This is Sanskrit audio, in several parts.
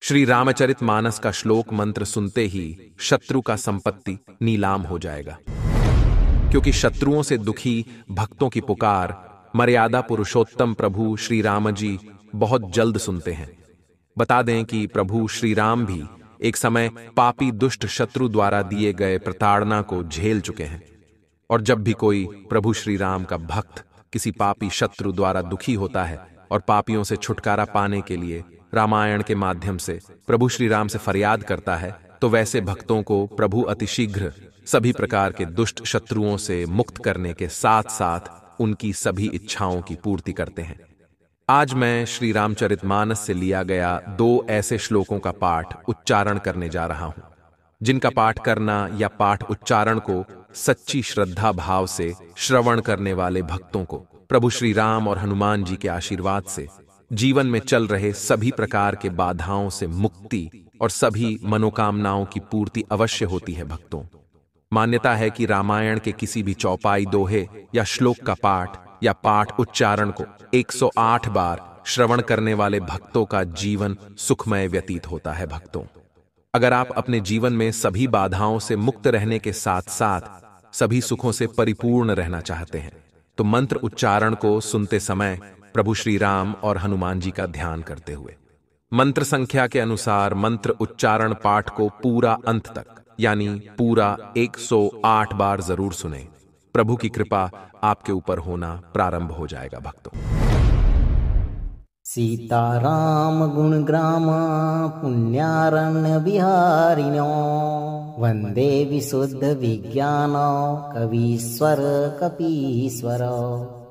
श्री रामचरितमानस का श्लोक मंत्र सुनते ही शत्रु का संपत्ति नीलाम हो जाएगा, क्योंकि शत्रुओं से दुखी भक्तों की पुकार मर्यादा पुरुषोत्तम प्रभु श्री राम जी बहुत जल्द सुनते हैं। बता दें कि प्रभु श्री राम भी एक समय पापी दुष्ट शत्रु द्वारा दिए गए प्रताड़ना को झेल चुके हैं, और जब भी कोई प्रभु श्री राम का भक्त किसी पापी शत्रु द्वारा दुखी होता है और पापियों से छुटकारा पाने के लिए रामायण के माध्यम से प्रभु श्री राम से फरियाद करता है, तो वैसे भक्तों को प्रभु अतिशीघ्र सभी प्रकार के दुष्ट शत्रुओं से मुक्त करने के साथ साथ उनकी सभी इच्छाओं की पूर्ति करते हैं। आज मैं श्री रामचरितमानस से लिया गया 2 ऐसे श्लोकों का पाठ उच्चारण करने जा रहा हूं, जिनका पाठ करना या पाठ उच्चारण को सच्ची श्रद्धा भाव से श्रवण करने वाले भक्तों को प्रभु श्री राम और हनुमान जी के आशीर्वाद से जीवन में चल रहे सभी प्रकार के बाधाओं से मुक्ति और सभी मनोकामनाओं की पूर्ति अवश्य होती है। भक्तों, मान्यता है कि रामायण के किसी भी चौपाई दोहे या श्लोक का पाठ या पाठ उच्चारण को 108 बार श्रवण करने वाले भक्तों का जीवन सुखमय व्यतीत होता है। भक्तों, अगर आप अपने जीवन में सभी बाधाओं से मुक्त रहने के साथ साथ सभी सुखों से परिपूर्ण रहना चाहते हैं, तो मंत्र उच्चारण को सुनते समय प्रभु श्री राम और हनुमान जी का ध्यान करते हुए मंत्र संख्या के अनुसार मंत्र उच्चारण पाठ को पूरा अंत तक यानी पूरा 108 बार जरूर सुने। प्रभु की कृपा आपके ऊपर होना प्रारंभ हो जाएगा। भक्तों, सीताराम गुणग्राम पुण्यारण्य विहारिणो वंदे विशुद्ध विज्ञान कवीश्वर कपीश्वर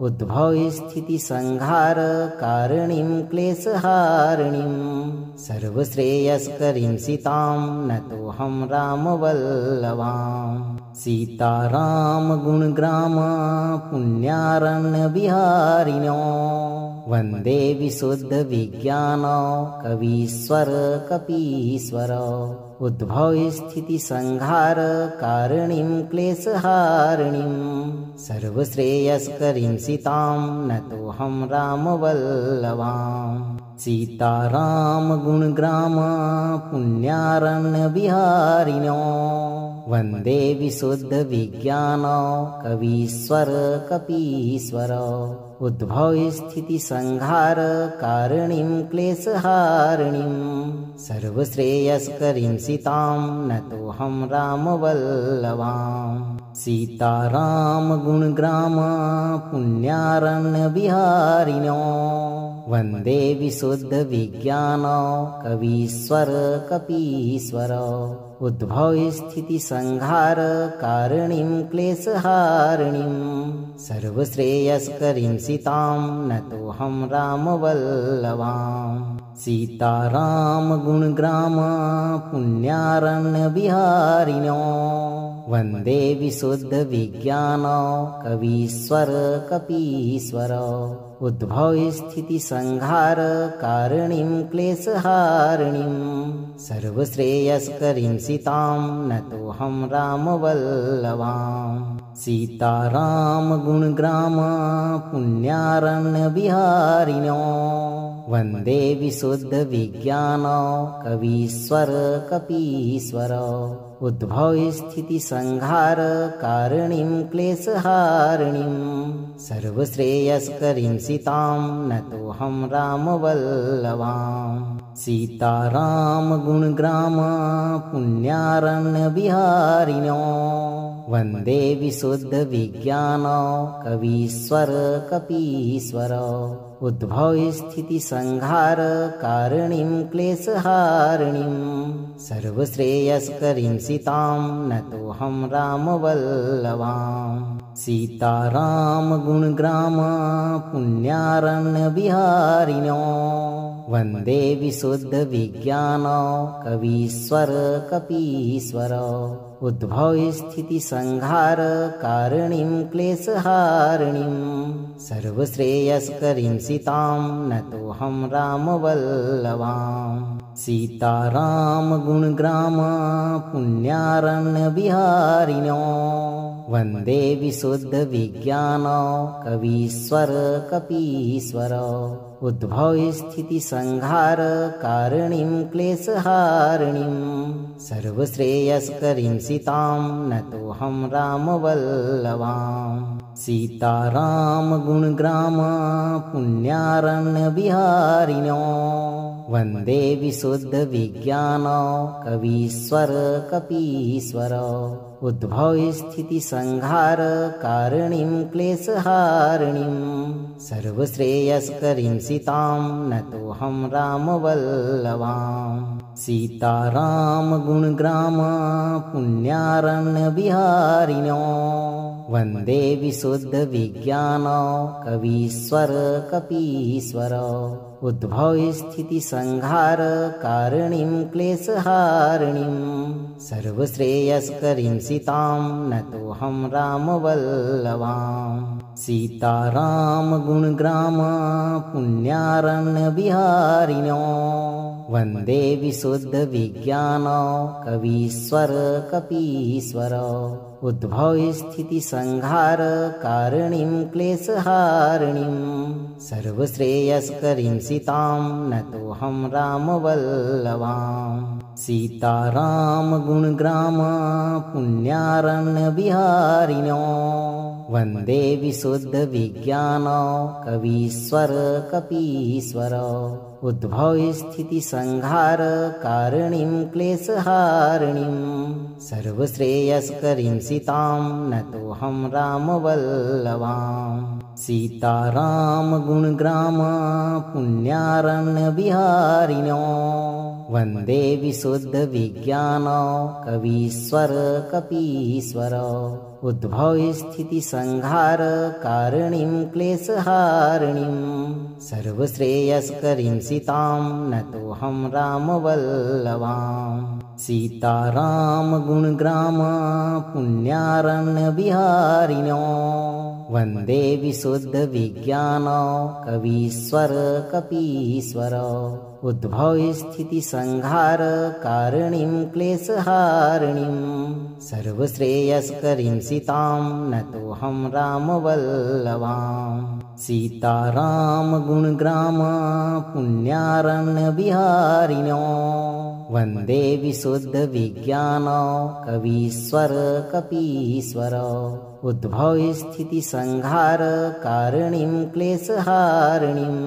उद्भव स्थिति संहार कारणीं क्लेशहारिणीं सर्वश्रेयस्करीं सीतां नतोऽहं रामवल्लभाम्। सीताराम गुणग्राम पुण्यारण्य विहारिणो वंदे विशुद्ध विज्ञान कवीश्वर कपीश्वर उद्भव स्थिति संहार कारणीं क्लेशहारिणीं सर्वश्रेयस्करीं सीतां नतोऽहं रामवल्लभाम्। सीताराम गुणग्राम पुण्यारण्य विहारिणो वंदे विशुद्ध विज्ञान कवीश्वर कपीश्वर उद्भव स्थिति संहार कारणीं क्लेशहारिणीं सर्वश्रेयस्करीं सीतां नतोऽहं रामवल्लभाम्। सीताराम गुणग्राम पुण्यारण्य विहारिणो वंदे विशुद्ध विज्ञान कवीश्वर कपीश्वर उद्भव स्थिति संहार कारणीं क्लेशहारिणीं सर्वश्रेयस्करीं सीतां नतोऽहं रामवल्लभाम्। सीताराम गुणग्राम पुण्यारण्य विहारिणो वंदे विशुद्ध विज्ञान कवीश्वर कपीश्वर उद्भव स्थिति संहार कारणीं क्लेशहारिणीं सर्वश्रेयस्करीं सीतां नतोऽहं रामवल्लभाम्। सीताराम गुणग्राम पुण्यारण्य विहारिणो वंदे विशुद्ध विज्ञान कवीश्वर कपीश्वर उद्भव स्थिति संहार कारणीं क्लेशहारिणीं सर्वश्रेयस्करीं सीतां नतोऽहं रामवल्लभाम्। सीताराम गुणग्राम पुण्यारण्य विहारिणो वंदे विशुद्ध विज्ञान कवीश्वर कपीश्वर उद्भव स्थिति संहार कारणीं क्लेशहारिणीं सर्वश्रेयस्करीं सीतां नतोऽहं रामवल्लभाम्। सीताराम गुणग्राम पुण्यारण्य विहारिणो वंदे विशुद्ध विज्ञान कवीश्वर कपीश्वर उद्भव स्थिति संहार कारणीं क्लेशहारिणीं सर्वश्रेयस्करीं सीतां नतोऽहं रामवल्लभाम्। सीताराम गुणग्राम पुण्यारण्य विहारिणो वंदे विशुद्ध विज्ञान कवीश्वर कपीश्वर उद्भवस्थितिसंहारकारिणीं क्लेशहारिणीं सर्वश्रेयस्करीं सीतां नतोऽहं रामवल्लभां सीताराम गुणग्राम पुण्यारण्यविहारिणो वन्दे विशुद्धविज्ञान कवीश्वर कपीश्वर उद्भवस्थितिसंहारकारिणीं क्लेशहारिणीं सर्वश्रेयस्करीं सीतां नतोऽहं रामवल्लभां सीताराम गुणग्राम पुण्यारण्यविहारिणो वन्दे विशुद्धविज्ञान कवीश्वर कपीश्वर उद्भवस्थितिसंहारकारिणीं क्लेशहारिणीं सर्वश्रेयस्करीं सीतां नतोऽहं रामवल्लभां सीताराम गुणग्राम पुण्यारण्यविहारिणो वन्दे विशुद्धविज्ञान कवीश्वर कपीश्वर उद्भवस्थितिसंहारकारिणीं क्लेशहारिणीं सर्वश्रेयस्करीं सीतां नतोऽहं रामवल्लभां सीताराम गुणग्राम पुण्यारण्यविहारिणो वन्दे विशुद्धविज्ञान कवीश्वर कपीश्वर उद्भवस्थितिसंहारकारिणीं क्लेशहारिणीं सर्वश्रेयस्करीं सीतां नतोऽहं रामवल्लभां सीताराम गुणग्राम पुण्यारण्यविहारिणो वन्दे विशुद्धविज्ञान कवीश्वर कपीश्वर उद्भवस्थितिसंहारकारिणीं क्लेशहारिणीं सर्वश्रेयस्करीं सीतां नतोऽहं रामवल्लभां सीताराम गुणग्राम पुण्यारण्यविहारिणो वन्दे विशुद्धविज्ञान कवीश्वर कपीश्वर उद्भवस्थितिसंहारकारिणीं क्लेशहारिणीं सर्वश्रेयस्करीं सीतां नतोऽहं रामवल्लभां सीताराम गुणग्राम पुण्यारण्यविहारिणो वन्दे विशुद्धविज्ञान कवीश्वर कपीश्वर उद्भवस्थितिसंहारकारिणीं क्लेशहारिणीं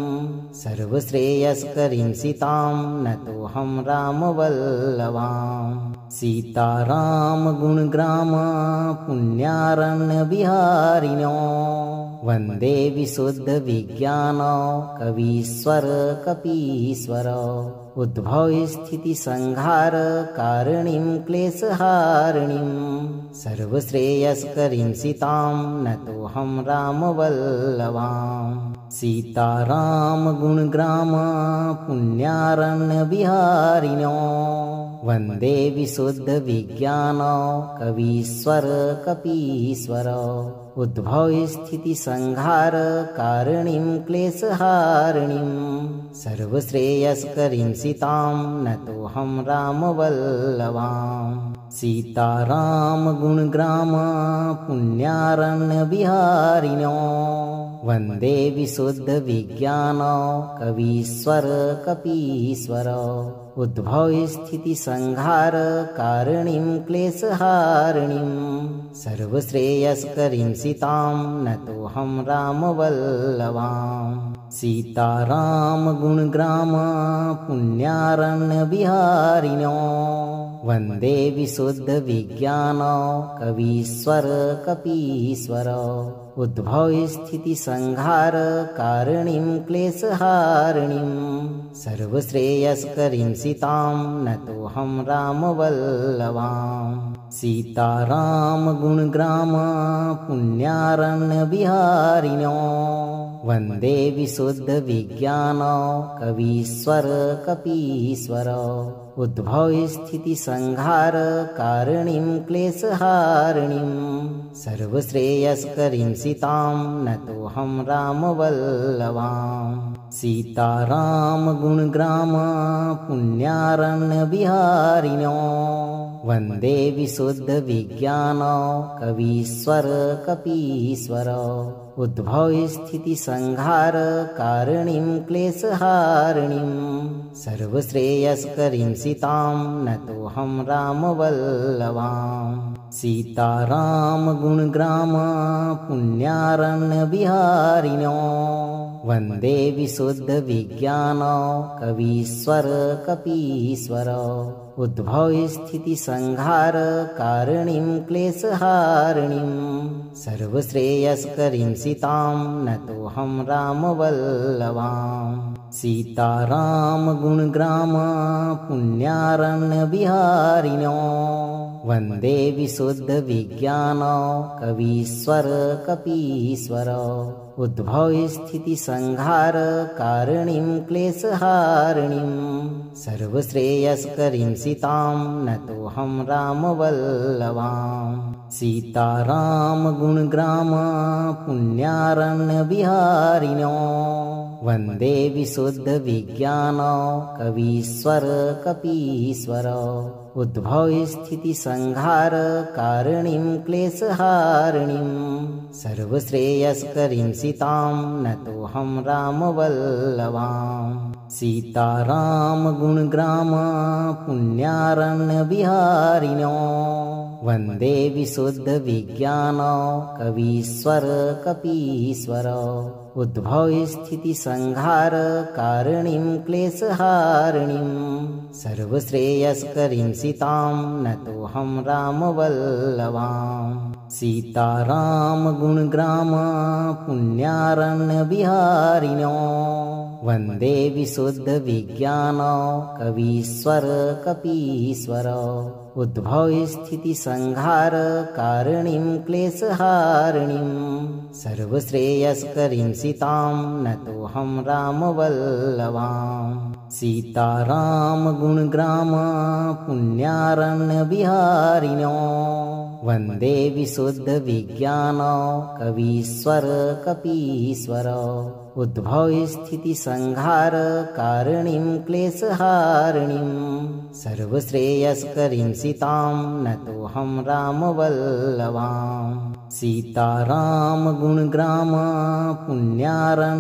सर्वश्रेयस्करीं सीतां नतोऽहं रामवल्लभां सीताराम गुणग्राम पुण्यारण्यविहारिणो वन्दे विशुद्धविज्ञान कवीश्वर कपीश्वर उद्भवस्थितिसंहारकारिणीं क्लेशहारिणीं सर्वश्रेयस्करीं सीतां नतोऽहं रामवल्लभां सीताराम गुणग्राम पुण्यारण्यविहारिणो वन्दे विशुद्धविज्ञान कवीश्वर कपीश्वर उद्भवस्थितिसंहारकारिणीं क्लेशहारिणीं सर्वश्रेयस्करीं सीतां नतोऽहं रामवल्लभां सीताराम गुणग्राम पुण्यारण्यविहारिणो वन्दे विशुद्धविज्ञान कवीश्वर कपीश्वर उद्भवस्थितिसंहारकारिणीं क्लेशहारिणीं सर्वश्रेयस्करीं सीतां नतोऽहं रामवल्लभां सीताराम गुणग्राम पुण्यारण्यविहारिणो वन्दे विशुद्धविज्ञान कवीश्वर कपीश्वर उद्भवस्थितिसंहारकारिणीं क्लेशहारिणीं सर्वश्रेयस्करीं सीतां नतोऽहं रामवल्लभां सीताराम गुणग्राम पुण्यारण्यविहारिणो वन्दे विशुद्धविज्ञान कवीश्वर कपीश्वर उद्भवस्थितिसंहारकारिणीं क्लेशहारिणीं सर्वश्रेयस्करीं सीतां नतोऽहं रामवल्लभां सीताराम गुणग्राम पुण्यारण्यविहारिणो वन्दे विशुद्धविज्ञान कवीश्वर कपीश्वर उद्भवस्थितिसंहारकारिणीं क्लेशहारिणीं सर्वश्रेयस्करीं सीतां नतोऽहं रामवल्लभां सीताराम गुणग्राम पुण्यारण्यविहारिणो वन्दे विशुद्धविज्ञान कवीश्वर कपीश्वर उद्भवस्थितिसंहारकारिणीं क्लेशहारिणीं सर्वश्रेयस्करीं सीतां नतोऽहं रामवल्लभां सीताराम गुणग्राम पुण्यारण्यविहारिणो वन्दे विशुद्धविज्ञान कवीश्वर कपीश्वर उद्भवस्थितिसंहारकारिणीं क्लेशहारिणीं सर्वश्रेयस्करीं सीतां नतोऽहं रामवल्लभां सीताराम गुणग्राम पुण्यारण्यविहारिणो वन्दे विशुद्धविज्ञान कवीश्वर कपीश्वर उद्भवस्थितिसंहारकारिणीं क्लेशहारिणीं सर्वश्रेयस्करीं सीतां नतोऽहं रामवल्लभां सीताराम गुणग्राम पुण्यारण्यविहारिणो वन्दे विशुद्धविज्ञान कवीश्वर कपीश्वर उद्भवस्थितिसंहारकारिणीं क्लेशहारिणीं सर्वश्रेयस्करीं सीतां नतोऽहं रामवल्लभां सीताराम गुणग्राम पुण्यारण्यविहारिणो वन्दे विशुद्धविज्ञान कवीश्वर कपीश्वर उद्भवस्थितिसंहारकारिणीं क्लेशहारिणीं सर्वश्रेयस्करीं सीतां नतोऽहं रामवल्लभां सीताराम गुणग्राम पुण्यारण्यविहारिणो वन्दे विशुद्धविज्ञान कवीश्वर कपीश्वर उद्भवस्थितिसंहारकारिणीं क्लेशहारिणीं सर्वश्रेयस्करीं सीतां नतोऽहं रामवल्लभां सीताराम गुणग्राम पुण्यारण्यविहारिणो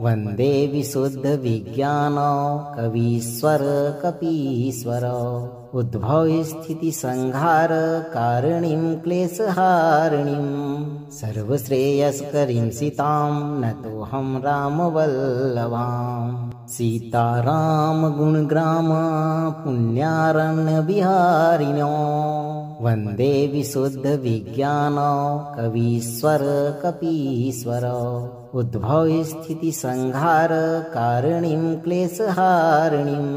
वन्दे विशुद्धविज्ञान कवीश्वर कपीश्वर उद्भवस्थितिसंहारकारिणीं क्लेशहारिणीं सर्वश्रेयस्करीं सीतां नतोऽहं रामवल्लभां सीताराम गुणग्राम पुण्यारण्यविहारिणो वन्दे विशुद्धविज्ञान कवीश्वर कपीश्वर उद्भवस्थितिसंहारकारिणीं क्लेशहारिणीं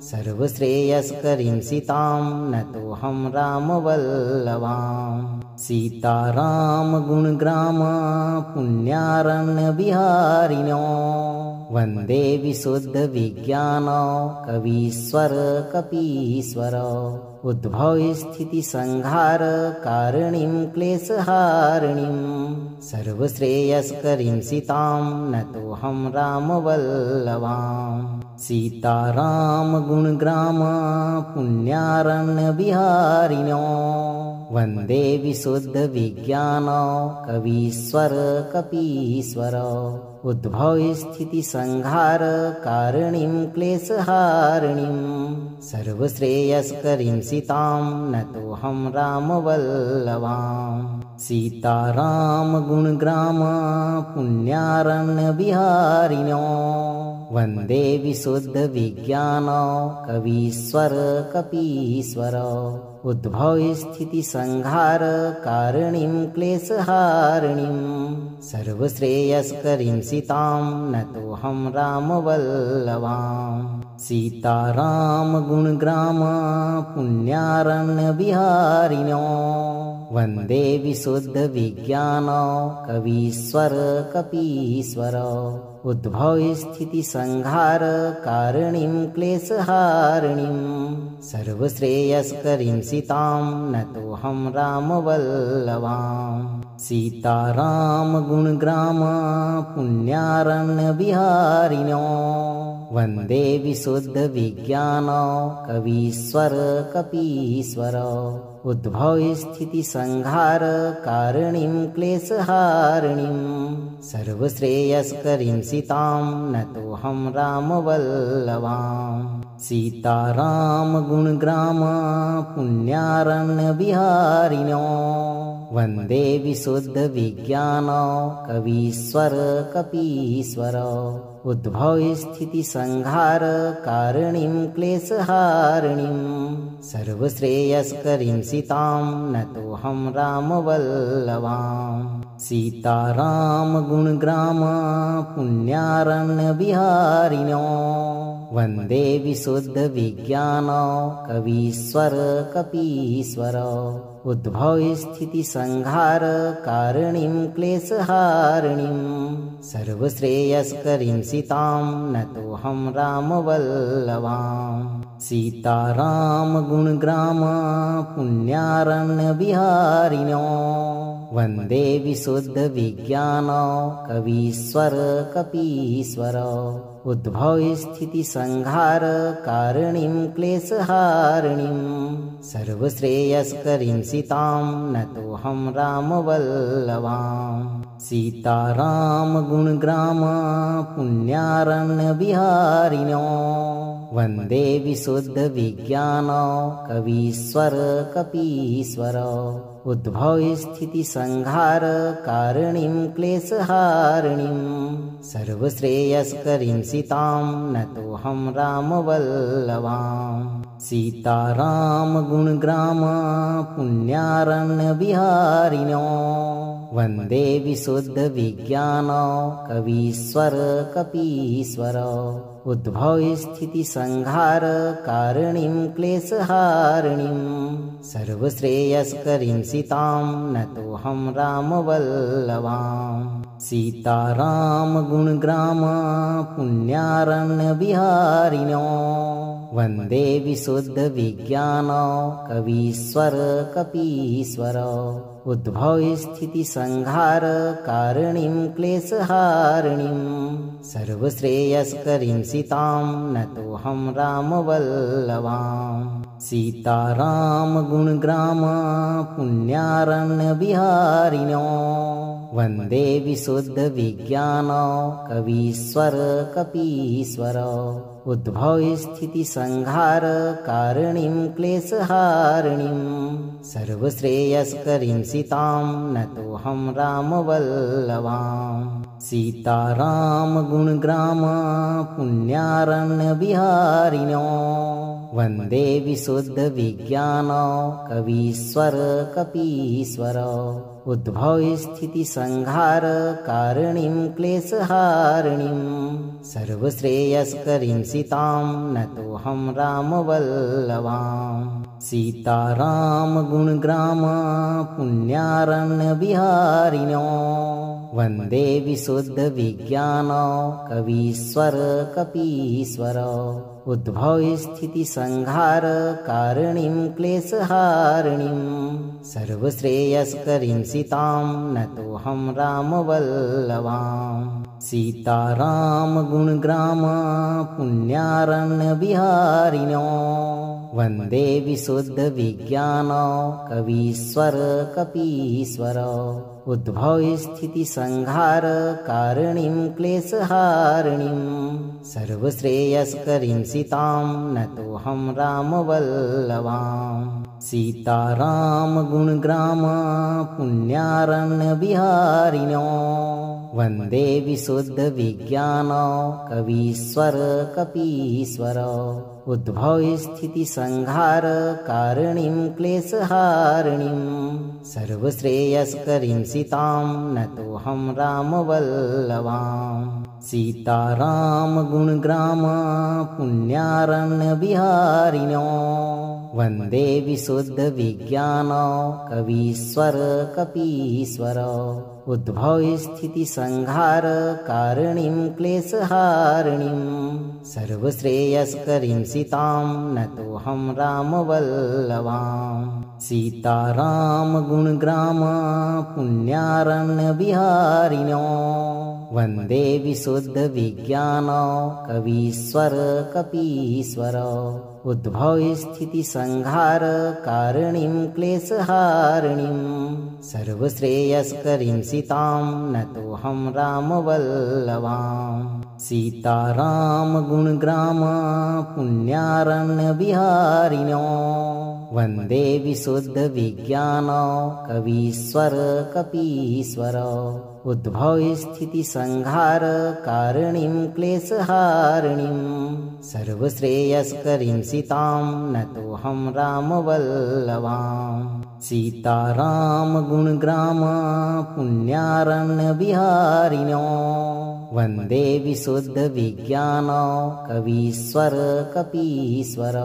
सर्वश्रेयस्करीं सीतां नतोऽहं रामवल्लभां सीताराम गुणग्राम पुण्यारण्यविहारिणो वन्दे विशुद्धविज्ञान कवीश्वर कपीश्वर उद्भवस्थितिसंहारकारिणीं क्लेशहारिणीं सर्वश्रेयस्करीं सीतां नतोऽहं रामवल्लभां सीताराम गुणग्राम पुण्यारण्यविहारिणो वन्दे विशुद्धविज्ञान कवीश्वर कपीश्वर उद्भवस्थितिसंहारकारिणीं क्लेशहारिणीं सर्वश्रेयस्करीं सीतां नतोऽहं रामवल्लभां सीताराम गुणग्राम पुण्यारण्यविहारिणो वन्दे विशुद्धविज्ञान कवीश्वर कपीश्वर उद्भवस्थितिसंहारकारिणीं क्लेशहारिणीं सर्वश्रेयस्करीं सीतां नतोऽहं रामवल्लभां सीताराम गुणग्राम पुण्यारण्यविहारिणो वन्दे विशुद्धविज्ञान कवीश्वर कपीश्वर उद्भवस्थितिसंहारकारिणीं क्लेशहारिणीं सर्वश्रेयस्करीं सीतां नतोऽहं रामवल्लभां सीताराम गुणग्राम पुण्यारण्यविहारिणो वन्दे विशुद्धविज्ञान कवीश्वर कपीश्वर उद्भवस्थितिसंहारकारिणीं क्लेशहारिणीं सर्वश्रेयस्करीं सीतां नतोऽहं रामवल्लभां सीताराम गुणग्राम पुण्यारण्यविहारिणो वन्दे विशुद्धविज्ञान कवीश्वर कपीश्वर उद्भवस्थितिसंहारकारिणीं क्लेशहारिणीं सर्वश्रेयस्करीं सीतां नतोऽहं रामवल्लभां सीताराम गुणग्राम पुण्यारण्यविहारिणो वन्दे विशुद्धविज्ञान कवीश्वर कपीश्वर उद्भवस्थितिसंहारकारिणीं क्लेशहारिणीं सर्वश्रेयस्करीं सीतां नतोऽहं रामवल्लभां सीताराम गुणग्राम पुण्यारण्यविहारिणो वन्दे विशुद्धविज्ञान कवीश्वर कपीश्वर उद्भवस्थितिसंहारकारिणीं क्लेशहारिणीं सर्वश्रेयस्करीं सीतां नतोऽहं रामवल्लभां सीताराम गुणग्राम पुण्यारण्यविहारिणो वन्दे विशुद्धविज्ञान कवीश्वर कपीश्वर उद्भवस्थितिसंहारकारिणीं क्लेशहारिणीं सर्वश्रेयस्करीं सीतां नतोऽहं रामवल्लभां सीताराम गुणग्राम पुण्यारण्यविहारिणो वन्दे विशुद्धविज्ञान कवीश्वर कपीश्वर उद्भवस्थितिसंहारकारिणीं क्लेशहारिणीं सर्वश्रेयस्करीं सीतां नतोऽहं रामवल्लभां सीताराम गुणग्राम पुण्यारण्यविहारिणो वन्दे विशुद्धविज्ञान कवीश्वर कपीश्वर उद्भवस्थितिसंहारकारिणीं क्लेशहारिणीं सर्वश्रेयस्करीं सीतां नतोऽहं रामवल्लभां सीताराम गुणग्राम पुण्यारण्यविहारिणो वन्दे विशुद्धविज्ञान कवीश्वर कपीश्वर उद्भवस्थितिसंहारकारिणीं क्लेशहारिणीं सर्वश्रेयस्करीं सीतां नतोऽहं रामवल्लभां सीताराम गुणग्राम पुण्यारण्यविहारिणो वन्दे विशुद्धविज्ञान कवीश्वर कपीश्वर उद्भवस्थितिसंहारकारिणीं क्लेशहारिणीं सर्वश्रेयस्करीं सीतां नतोऽहं रामवल्लभां सीताराम गुणग्राम पुण्यारण्यविहारिणो वन्दे विशुद्धविज्ञान कवीश्वर कपीश्वर उद्भवस्थितिसंहारकारिणीं क्लेशहारिणीं सर्वश्रेयस्करीं सीतां नतोऽहं रामवल्लभां सीताराम गुणग्राम पुण्यारण्यविहारिणो वन्दे विशुद्धविज्ञान कवीश्वर कपीश्वर उद्भवस्थितिसंहारकारिणीं क्लेशहारिणीं सर्वश्रेयस्करीं सीतां नतोऽहं रामवल्लभां सीताराम गुणग्राम पुण्यारण्यविहारिणो वन्दे विशुद्धविज्ञान कवीश्वर कपीश्वर उद्भवस्थितिसंहारकारिणीं क्लेशहारिणीं सर्वश्रेयस्करीं सीतां नतोऽहं रामवल्लभां सीताराम गुणग्राम पुण्यारण्यविहारिणो वन्दे विशुद्धविज्ञान कवीश्वर कपीश्वर उद्भवस्थितिसंहारकारिणीं क्लेशहारिणीं सर्वश्रेयस्करीं सीतां नतोऽहं रामवल्लभां सीताराम गुणग्राम पुण्यारण्यविहारिणो वन्दे विशुद्धविज्ञान कवीश्वर कपीश्वर उद्भवस्थितिसंहारकारिणीं क्लेशहारिणीं सर्वश्रेयस्करीं सीतां नतोऽहं रामवल्लभां सीताराम गुणग्राम पुण्यारण्यविहारिणो वन्दे विशुद्धविज्ञान कवीश्वर कपीश्वर उद्भवस्थितिसंहारकारिणीं क्लेशहारिणीं सर्वश्रेयस्करीं सीतां नतोऽहं रामवल्लभां सीताराम गुणग्राम पुण्यारण्यविहारिणो वन्दे विशुद्धविज्ञान कवीश्वर कपीश्वर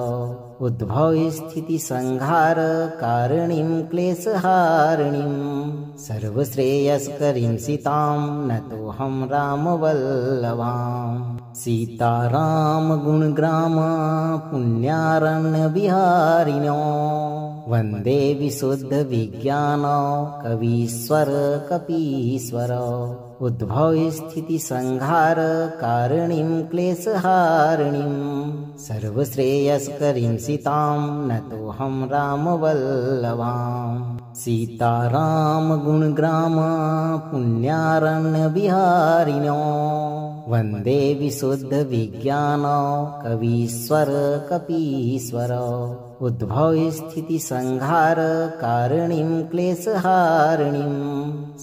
उद्भवस्थितिसंहारकारिणीं क्लेशहारिणीं सर्वश्रेयस्करीं सीतां नतोऽहं रामवल्लभां सीताराम गुणग्राम पुण्यारण्यविहारिणो वन्दे विशुद्धविज्ञान कवीश्वर कपीश्वर उद्भवस्थितिसंहारकारिणीं क्लेशहारिणीं सर्वश्रेयस्करीं सीतां नतोऽहं रामवल्लभां सीताराम गुणग्राम पुण्यारण्यविहारिणो वन्दे विशुद्धविज्ञान कवीश्वर कपीश्वर उद्भवस्थितिसंहारकारिणीं क्लेशहारिणीं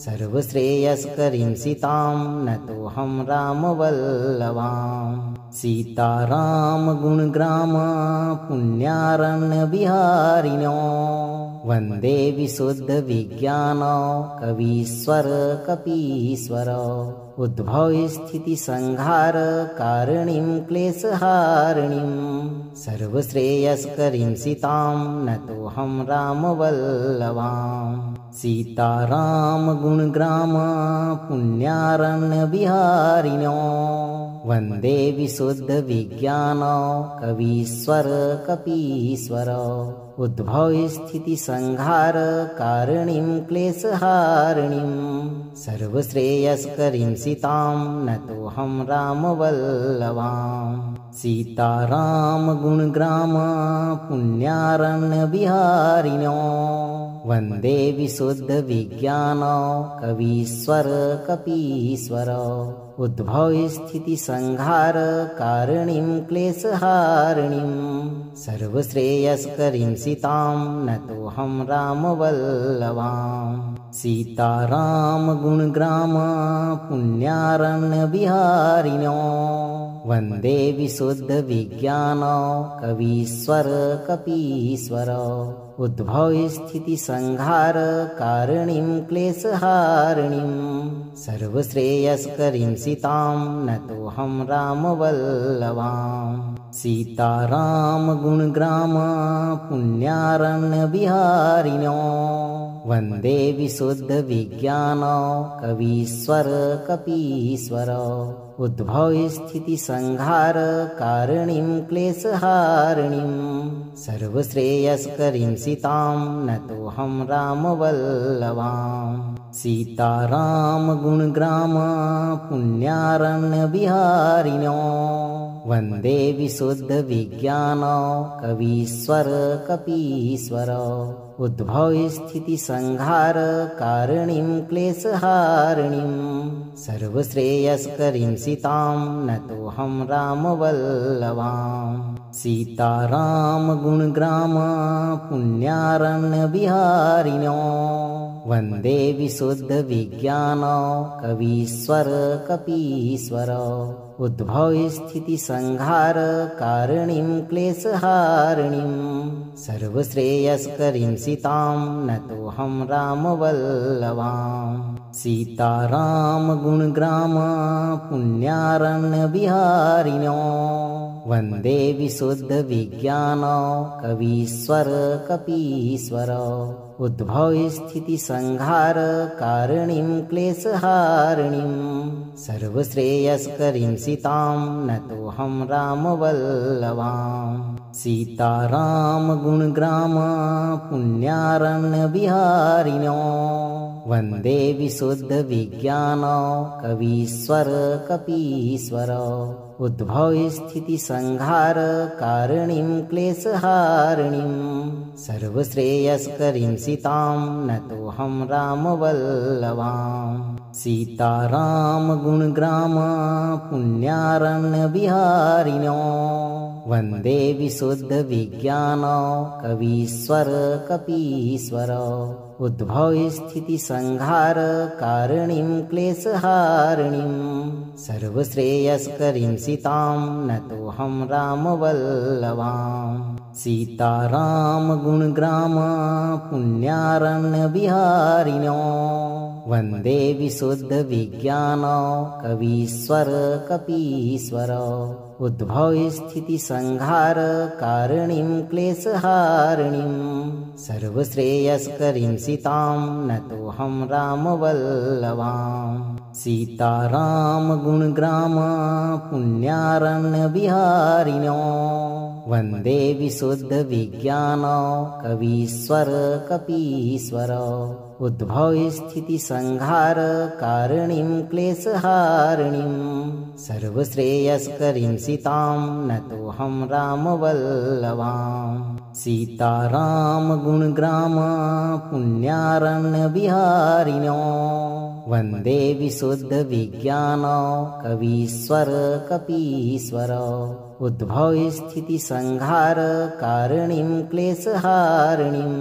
सर्वश्रेयस्करीं सीतां नतोऽहं रामवल्लभां सीताराम गुणग्राम पुण्यारण्यविहारिणो वन्दे विशुद्धविज्ञान कवीश्वर कपीश्वर उद्भवस्थितिसंहारकारिणीं क्लेशहारिणीं सर्वश्रेयस्करीं सीतां नतोऽहं रामवल्लभां सीताराम गुणग्राम पुण्यारण्यविहारिणो वन्दे विशुद्धविज्ञान कवीश्वर कपीश्वर उद्भवस्थितिसंहारकारिणीं क्लेशहारिणीं सर्वश्रेयस्करीं सीतां नतोऽहं रामवल्लभां सीताराम गुणग्राम पुण्यारण्यविहारिणो वन्दे विशुद्धविज्ञान कवीश्वर कपीश्वर उद्भवस्थितिसंहारकारिणीं क्लेशहारिणीं सर्वश्रेयस्करीं सीतां नतोऽहं रामवल्लभां सीताराम गुणग्राम पुण्यारण्यविहारिणो वन्दे विशुद्धविज्ञान कवीश्वर कपीश्वर उद्भवस्थितिसंहारकारिणीं क्लेशहारिणीं सर्वश्रेयस्करीं सीतां नतोऽहं रामवल्लभां सीताराम गुणग्राम पुण्यारण्यविहारिणो वन्दे विशुद्धविज्ञान कवीश्वर कपीश्वर उद्भवस्थितिसंहारकारिणीं क्लेशहारिणीं सर्वश्रेयस्करीं सीतां नतोऽहं रामवल्लभां सीताराम गुणग्राम पुण्यारण्यविहारिणो वन्दे विशुद्धविज्ञान कवीश्वर कपीश्वर उद्भवस्थितिसंहारकारिणीं क्लेशहारिणीं सर्वश्रेयस्करीं सीतां नतोऽहं रामवल्लभां सीताराम गुणग्राम पुण्यारण्यविहारिणो वन्दे विशुद्धविज्ञान कवीश्वर कपीश्वर उद्भवस्थितिसंहारकारिणीं क्लेशहारिणीं सर्वश्रेयस्करीं सीतां नतोऽहं रामवल्लभां सीताराम गुणग्राम पुण्यारण्यविहारिणो वन्दे विशुद्धविज्ञान कवीश्वर कपीश्वर उद्भवस्थितिसंहार कारणीं क्लेशहारिणीं सर्वश्रेयस्करीं सीतां नतोऽहं रामवल्लभां सीताराम गुणग्राम पुण्यारण्यविहारिणो वन्दे विशुद्धविज्ञान कवीश्वर कपीश्वर उद्भवस्थितिसंहार कारणीं क्लेशहारिणीं सर्वश्रेयस्करीं सीतां नतोऽहं रामवल्लभां सीताराम गुणग्राम पुण्यारण्यविहारिणो वन्दे विशुद्धविज्ञान कवीश्वर कपीश्वर उद्भवस्थितिसंहार कारणीं क्लेशहारिणीं सर्वश्रेयस्करीं सीतां नतोऽहं रामवल्लभां सीताराम गुणग्राम पुण्यारण्यविहारिणो वन्दे विशुद्धविज्ञान कवीश्वर कपीश्वर उद्भवस्थितिसंहार कारणीं क्लेशहारिणीं सर्वश्रेयस्करीं सीतां नतोऽहं रामवल्लभां सीताराम गुणग्राम पुण्यारण्यविहारिणो वन्दे विशुद्धविज्ञान कवीश्वर कपीश्वर उद्भवस्थितिसंहार कारणीं क्लेशहारिणीं सर्वश्रेयस्करीं सीतां नतोऽहं रामवल्लभां सीताराम गुणग्राम पुण्यारण्यविहारिणो वन्दे विशुद्धविज्ञान कवीश्वर कपीश्वर उद्भवस्थितिसंहार कारणीं क्लेशहारिणीं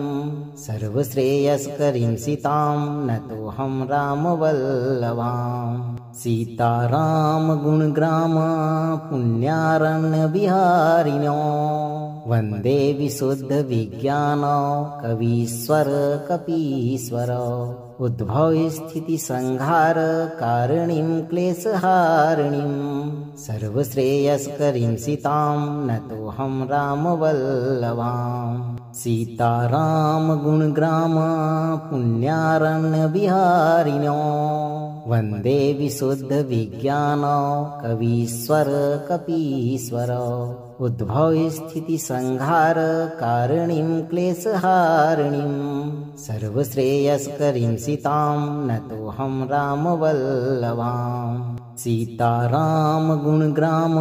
सर्वश्रेयस्करीं सीतां नतोऽहं रामवल्लभां सीताराम गुणग्राम पुण्यारण्यविहारिणो वन्दे विशुद्धविज्ञान कवीश्वर कपीश्वर उद्भवस्थितिसंहार कारणीं क्लेशहारिणीं सर्वश्रेयस्करीं सीतां नतोऽहं रामवल्लभां सीताराम गुणग्राम पुण्यारण्यविहारिणो वन्दे विशुद्धविज्ञान कवीश्वर कपीश्वर उद्भवस्थितिसंहार कारणीं क्लेशहारिणीं सर्वश्रेयस्करीं सीतां नतोऽहं रामवल्लभां सीताराम गुणग्राम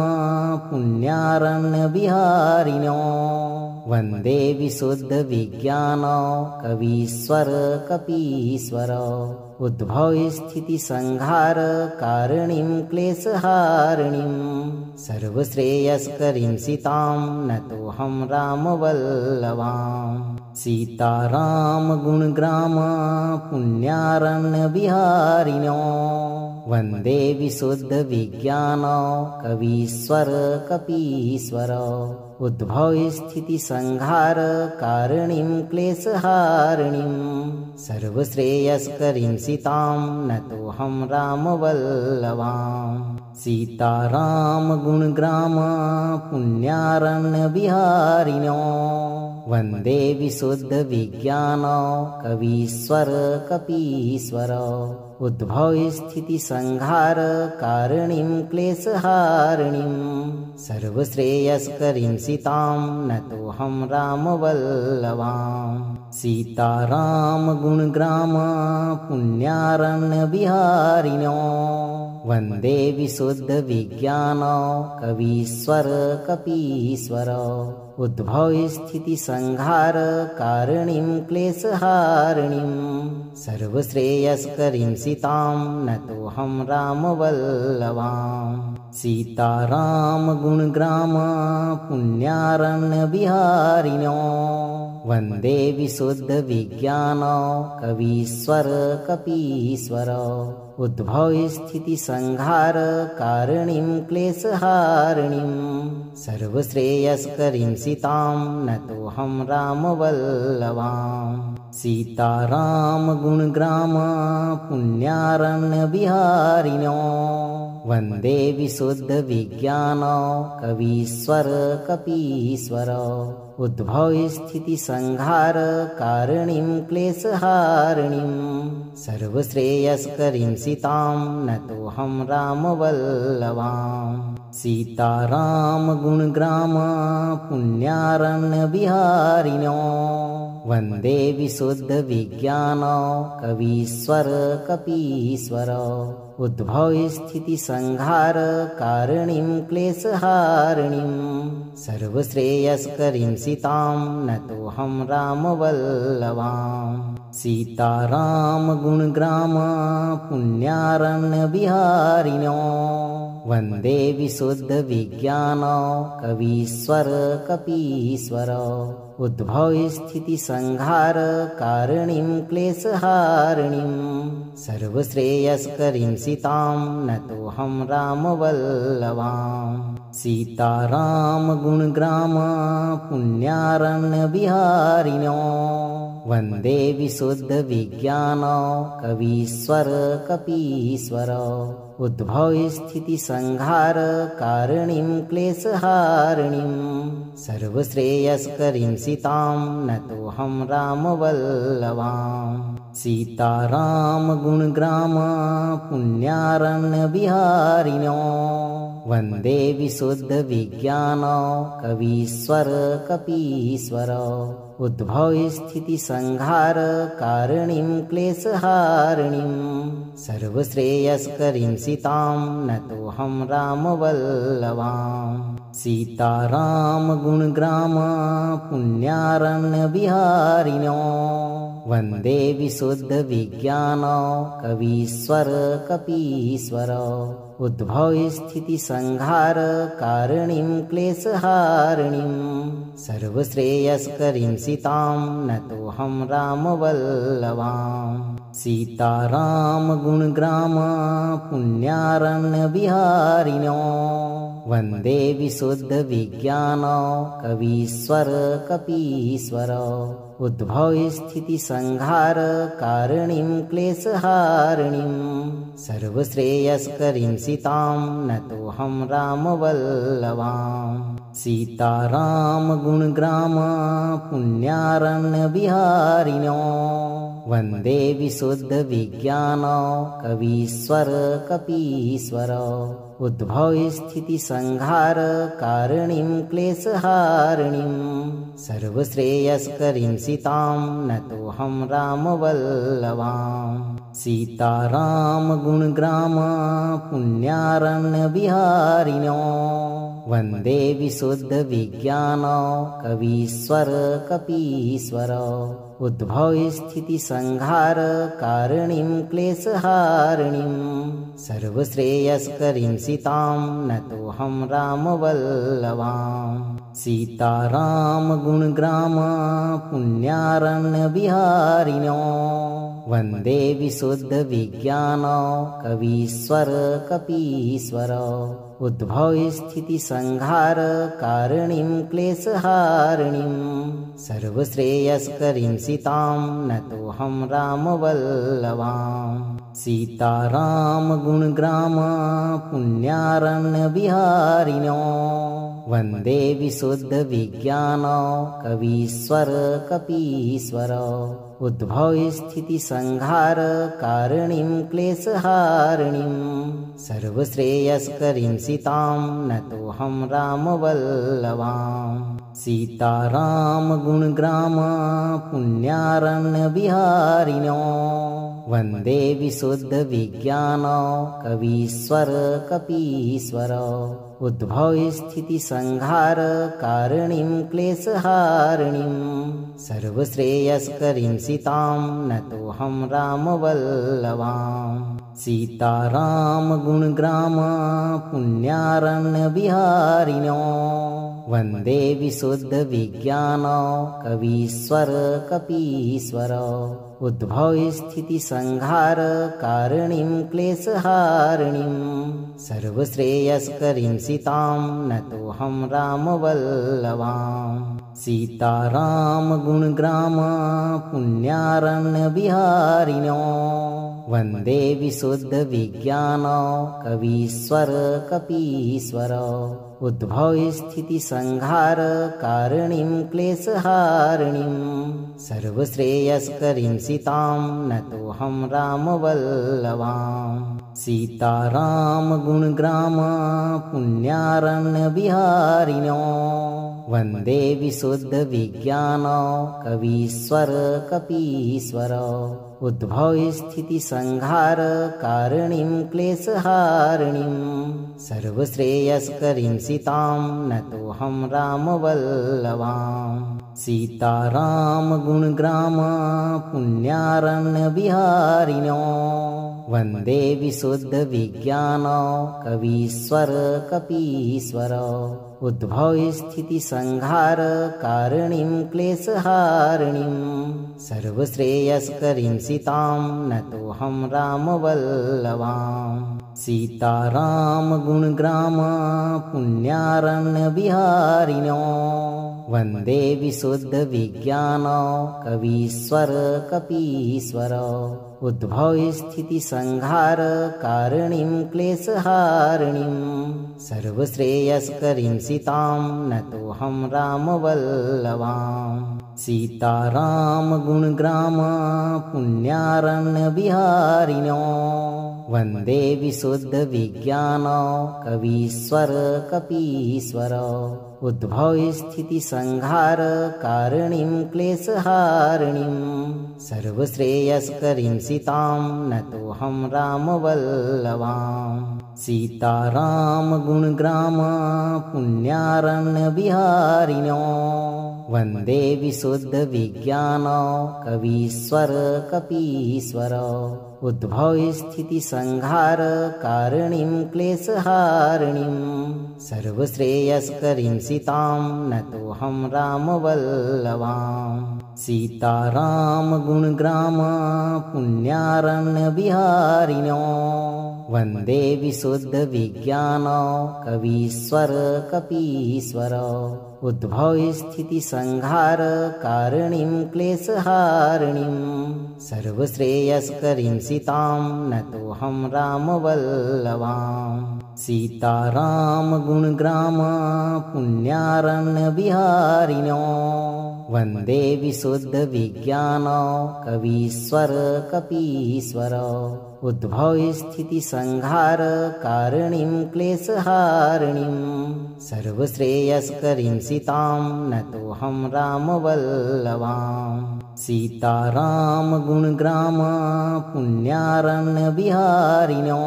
पुण्यारण्यविहारिणो वन्दे विशुद्धविज्ञान कवीश्वर कपीश्वर उद्भवस्थितिसंहार कारणीं क्लेशहारिणीं सर्वश्रेयस्करीं सीतां नतोऽहं रामवल्लभां सीताराम गुणग्राम पुण्यारण्यविहारिणो वन्दे विशुद्धविज्ञान कवीश्वर कपीश्वर उद्भवस्थितिसंहार कारणीं क्लेशहारिणीं सर्वश्रेयस्करीं सीतां नतोऽहं रामवल्लभां सीताराम गुणग्राम पुण्यारण्यविहारिणो वन्दे विशुद्धविज्ञान कवीश्वर कपीश्वर उद्भवस्थितिसंहार कारणीं क्लेशहारिणीं सर्वश्रेयस्करीं सीतां नतोऽहं रामवल्लभां सीताराम गुणग्राम पुण्यारण्यविहारिणो वन्दे विशुद्धविज्ञान कवीश्वर कपीश्वर उद्भवस्थितिसंहार कारणीं क्लेशहारिणीं सर्वश्रेयस्करीं सीतां नतोऽहं रामवल्लभां सीताराम गुणग्राम पुण्यारण्यविहारिणो वन्दे विशुद्धविज्ञान कवीश्वर कपीश्वर उद्भवस्थितिसंहारकारिणीं क्लेशहारिणीं सर्वश्रेयस्करीं सीतां नतोऽहं रामवल्लभां सीताराम गुणग्राम पुण्यारण्यविहारिणो वन्दे विशुद्धविज्ञान कवीश्वर कपीश्वर उद्भवस्थितिसंहारकारिणीं क्लेशहारिणीं सर्वश्रेयस्करीं सीतां नतोऽहं रामवल्लभां सीताराम गुणग्राम पुण्यारण्यविहारिणो वन्दे विशुद्धविज्ञान कवीश्वर कपीश्वर उद्भवस्थितिसंहारकारिणीं क्लेशहारिणीं सर्वश्रेयस्करीं सीतां नतोऽहं रामवल्लभां सीताराम गुणग्राम पुण्यारण्यविहारिणो वन्दे विशुद्धविज्ञान कवीश्वर कपीश्वर उद्भवस्थितिसंहारकारिणीं क्लेशहारिणीं सर्वश्रेयस्करीं सीतां नतोऽहं रामवल्लभां सीताराम गुणग्राम पुण्यारण्यविहारिणो वन्दे विशुद्धविज्ञान कवीश्वर कपीश्वर उद्भवस्थितिसंहारकारिणीं क्लेशहारिणीं सर्वश्रेयस्करीं सीतां नतोऽहं रामवल्लभां सीताराम गुणग्राम पुण्यारण्यविहारिणो वन्दे विशुद्धविज्ञान कवीश्वर कपीश्वर उद्भवस्थितिसंहारकारिणीं क्लेशहारिणीं सर्वश्रेयस्करीं सीतां नतोऽहं रामवल्लभां सीताराम गुणग्राम पुण्यारण्यविहारिणो वन्दे विशुद्धविज्ञान कवीश्वर कपीश्वर उद्भवस्थितिसंहारकारिणीं क्लेशहारिणीं सर्वश्रेयस्करीं सीतां नतोऽहं रामवल्लभां सीताराम गुणग्राम पुण्यारण्यविहारिणो वन्दे विशुद्धविज्ञान कवीश्वर कपीश्वर उद्भवस्थितिसंहारकारिणीं क्लेशहारिणीं सर्वश्रेयस्करीं सीतां नतोऽहं रामवल्लभां सीताराम गुणग्राम पुण्यारण्यविहारिणो वन्दे विशुद्धविज्ञान कवीश्वर कपीश्वर उद्भवस्थितिसंहारकारिणीं क्लेशहारिणीं सर्वश्रेयस्करीं सीतां नतोऽहं रामवल्लभां सीताराम गुणग्राम पुण्यारण्यविहारिणो वन्दे विशुद्धविज्ञान कवीश्वर कपीश्वर उद्भवस्थितिसंहारकारिणीं क्लेशहारिणीं सर्वश्रेयस्करीं सीतां नतोऽहं रामवल्लभां सीताराम गुणग्राम पुण्यारण्यविहारिणो वन्दे विशुद्धविज्ञान कवीश्वर कपीश्वर उद्भवस्थितिसंहारकारिणीं क्लेशहारिणीं सर्वश्रेयस्करीं सीतां नतोऽहं रामवल्लभां सीताराम गुणग्राम पुण्यारण्यविहारिणो वन्दे विशुद्धविज्ञान कवीश्वर कपीश्वर उद्भवस्थितिसंहारकारिणीं क्लेशहारिणीं सर्वश्रेयस्करीं सीतां नतोऽहं रामवल्लभां सीताराम गुणग्राम पुण्यारण्यविहारिणो वन्दे विशुद्धविज्ञान कवीश्वर कपीश्वर उद्भवस्थितिसंहारकारिणीं क्लेशहारिणीं सर्वश्रेयस्करीं सीतां नतोऽहं रामवल्लभां सीताराम गुणग्राम पुण्यारण्यविहारिणो वन्दे विशुद्धविज्ञान कवीश्वर कपीश्वर उद्भवस्थितिसंहारकारिणीं क्लेशहारिणीं सर्वश्रेयस्करीं सीतां नतोऽहं रामवल्लभां सीताराम गुणग्राम पुण्यारण्यविहारिणो वन्दे विशुद्धविज्ञान कवीश्वर कपीश्वर उद्भवस्थितिसंहारकारिणीं क्लेशहारिणीं सर्वश्रेयस्करीं सीतां नतोऽहं रामवल्लभां सीताराम गुणग्राम पुण्यारण्यविहारिणो वन्दे विशुद्धविज्ञान कवीश्वर कपीश्वर उद्भवस्थितिसंहारकारिणीं क्लेशहारिणीं सर्वश्रेयस्करीं सीतां नतोऽहं रामवल्लभां सीताराम गुणग्राम पुण्यारण्यविहारिणो वन्दे विशुद्धविज्ञान कवीश्वर कपीश्वर उद्भवस्थितिसंहारकारिणीं क्लेशहारिणीं सर्वश्रेयस्करीं सीतां नतोऽहं रामवल्लभां सीताराम गुणग्राम पुण्यारण्यविहारिणो वन्दे विशुद्धविज्ञान कवीश्वर कपीश्वर उद्भवस्थितिसंहारकारिणीं क्लेशहारिणीं सर्वश्रेयस्करीं सीतां नतोऽहं रामवल्लभां सीताराम गुणग्राम पुण्यारण्यविहारिणो वन्दे विशुद्धविज्ञान कवीश्वर कपीश्वर उद्भवस्थितिसंहारकारिणीं क्लेशहारिणीं सर्वश्रेयस्करीं सीतां नतोऽहं रामवल्लभां सीताराम गुणग्राम पुण्यारण्यविहारिणो वन्दे विशुद्धविज्ञान कवीश्वर कपीश्वर उद्भवस्थितिसंहारकारिणीं क्लेशहारिणीं सर्वश्रेयस्करीं सीतां नतोऽहं रामवल्लभां सीताराम गुणग्राम पुण्यारण्यविहारिणो वन्दे विशुद्धविज्ञान कवीश्वर कपीश्वर उद्भवस्थितिसंहारकारिणीं क्लेशहारिणीं सर्वश्रेयस्करीं सीतां नतोऽहं रामवल्लभां सीताराम गुणग्राम पुण्यारण्यविहारिणो वन्दे विशुद्धविज्ञान कवीश्वर कपीश्वर उद्भवस्थितिसंहारकारिणीं क्लेशहारिणीं सर्वश्रेयस्करीं सीतां नतोऽहं रामवल्लभां सीताराम गुणग्राम पुण्यारण्यविहारिणो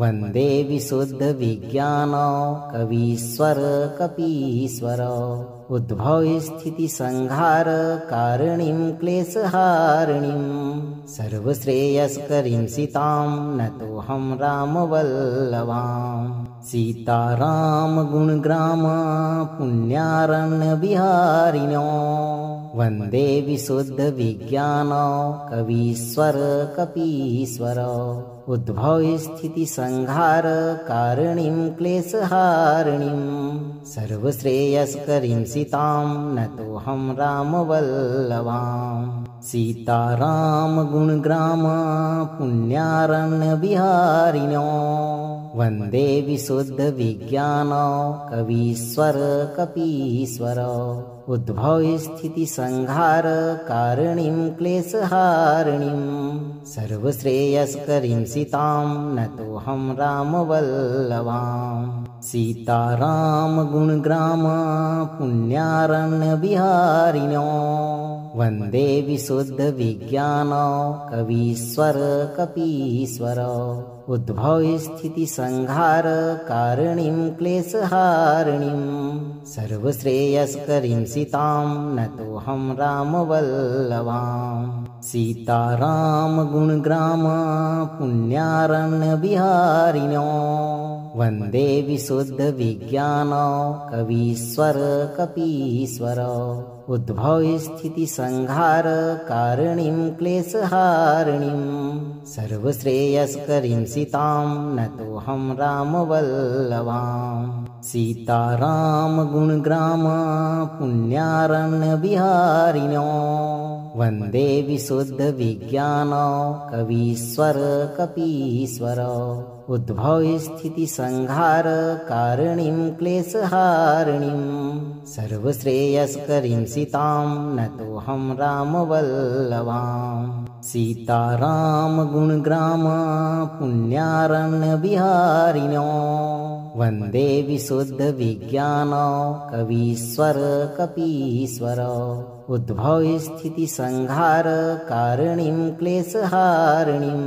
वन्दे विशुद्धविज्ञान कवीश्वर कपीश्वर उद्भवस्थितिसंहारकारिणीं क्लेशहारिणीं सर्वश्रेयस्करीं सीतां नतोऽहं रामवल्लभां सीताराम गुणग्राम पुण्यारण्यविहारिणो वन्दे विशुद्धविज्ञान कवीश्वर कपीश्वर उद्भवस्थितिसंहारकारिणीं क्लेशहारिणीं सर्वश्रेयस्करीं सीतां नतोऽहं रामवल्लभां सीताराम गुणग्राम पुण्यारण्यविहारिणो वन्दे विशुद्धविज्ञान कवीश्वर कपीश्वर उद्भवस्थितिसंहारकारिणीं क्लेशहारिणीं सर्वश्रेयस्करीं सीतां नतोऽहं रामवल्लभां सीताराम गुणग्राम पुण्यारण्यविहारिणो वन्दे विशुद्धविज्ञान कवीश्वर कपीश्वर उद्भवस्थितिसंहारकारिणीं क्लेशहारिणीं सर्वश्रेयस्करीं सीतां नतोऽहं रामवल्लभां सीताराम गुणग्राम पुण्यारण्यविहारिणो वन्दे विशुद्धविज्ञान कवीश्वर कपीश्वर उद्भवस्थितिसंहारकारिणीं क्लेशहारिणीं सर्वश्रेयस्करीं सीतां नतोऽहं रामवल्लभां सीताराम गुणग्राम पुण्यारण्यविहारिणो वन्दे विशुद्धविज्ञान कवीश्वर कपीश्वर उद्भवस्थितिसंहारकारिणीं क्लेशहारिणीं सर्वश्रेयस्करीं सीतां नतोऽहं रामवल्लभां सीताराम गुणग्राम पुण्यारण्यविहारिणो वन्दे विशुद्धविज्ञान कवीश्वर कपीश्वर उद्भवस्थितिसंहारकारिणीं क्लेशहारिणीं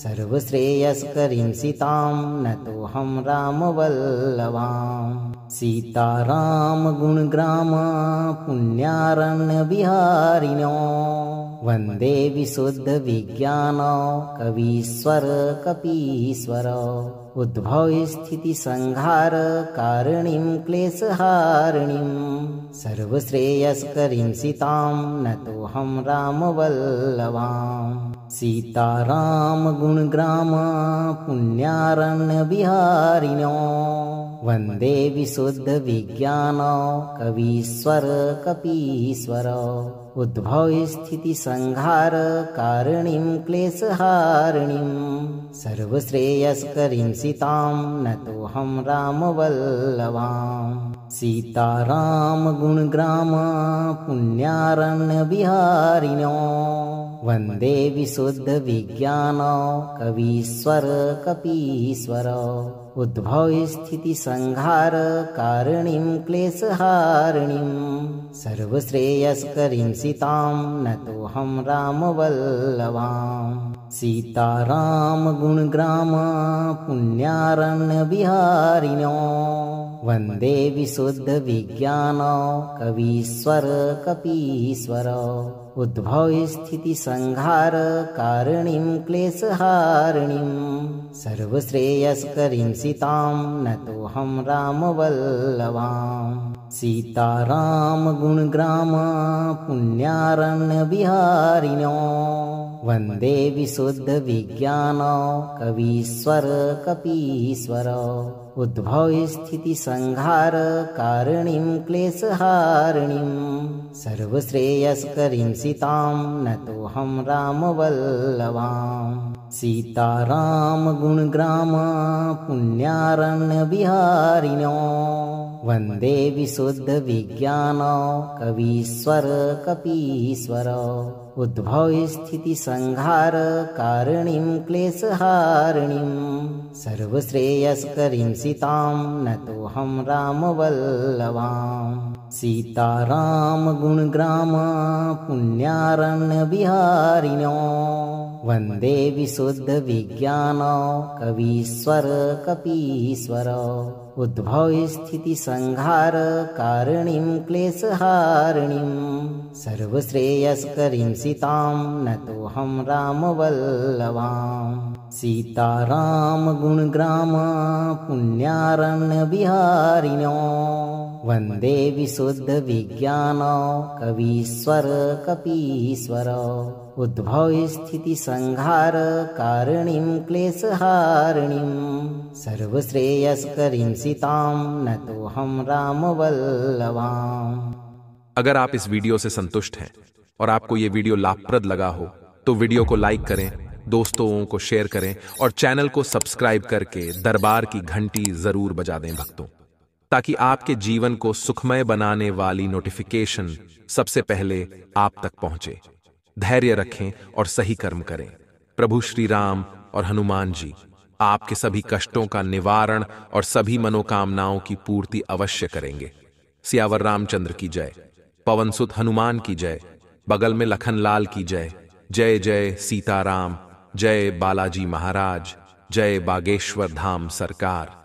सर्वश्रेयस्करीं सीतां नतोऽहं रामवल्लभां सीताराम गुणग्राम पुण्यारण्यविहारिणो वन्दे विशुद्धविज्ञान कवीश्वर कपीश्वर उद्भवस्थितिसंहारकारिणीं क्लेशहारिणीं सर्वश्रेयस्करीं सीतां नतोऽहं रामवल्लभां सीताराम गुणग्राम पुण्यारण्यविहारिणो वन्दे विशुद्धविज्ञान कवीश्वर कपीश्वर उद्भवस्थितिसंहारकारिणीं क्लेशहारिणीं सर्वश्रेयस्करीं सीतां नतोऽहं रामवल्लभां सीताराम गुणग्राम पुण्यारण्यविहारिणो वन्दे विशुद्धविज्ञान कवीश्वर कपीश्वर उद्भवस्थितिसंहारकारिणीं क्लेशहारिणीं सर्वश्रेयस्करीं सीतां नतोऽहं रामवल्लभां सीताराम गुणग्राम पुण्यारण्यविहारिणो वन्दे विशुद्धविज्ञान कवीश्वर कपीश्वर उद्भवस्थितिसंहारकारिणीं क्लेशहारिणीं सर्वश्रेयस्करीं सीतां नतोऽहं रामवल्लभां सीताराम गुणग्राम पुण्यारण्यविहारिणो वन्दे विशुद्धविज्ञान कवीश्वर कपीश्वर उद्भवस्थितिसंहारकारिणीं क्लेशहारिणीं सर्वश्रेयस्करीं सीतां नतोऽहं रामवल्लभां सीताराम गुणग्राम पुण्यारण्यविहारिणो वन्दे विशुद्धविज्ञान कवीश्वर कपीश्वर उद्भवस्थितिसंहारकारिणीं क्लेशहारिणीं सर्वश्रेयस्करीं सीतां नतोऽहं रामवल्लभां सीताराम गुणग्राम पुण्यारण्यविहारिणो वन्दे विशुद्धविज्ञान कवीश्वर कपीश्वर उद्भवस्थितिसंहारकारिणीं क्लेशहारिणीं सर्वश्रेयस्करीं सीतां नतोऽहं रामवल्लभां सीताराम गुणग्राम पुण्यारण्यविहारिणो वन्दे विशुद्धविज्ञान कवीश्वर कपीश्वर उद्भवस्थितिसंहारकारिणीं क्लेशहारिणीं सर्वश्रेयस्करीं सीतां नतोऽहं रामवल्लभां। अगर आप इस वीडियो से संतुष्ट हैं और आपको ये वीडियो लाभप्रद लगा हो तो वीडियो को लाइक करें, दोस्तों को शेयर करें और चैनल को सब्सक्राइब करके दरबार की घंटी जरूर बजा दें भक्तों, ताकि आपके जीवन को सुखमय बनाने वाली नोटिफिकेशन सबसे पहले आप तक पहुंचे। धैर्य रखें और सही कर्म करें। प्रभु श्री राम और हनुमान जी आपके सभी कष्टों का निवारण और सभी मनोकामनाओं की पूर्ति अवश्य करेंगे। सियावर रामचंद्र की जय, पवन सुत हनुमान की जय, बगल में लखनलाल की जय। जय जय सीताराम, जय बालाजी महाराज। जय बागेश्वर धाम सरकार।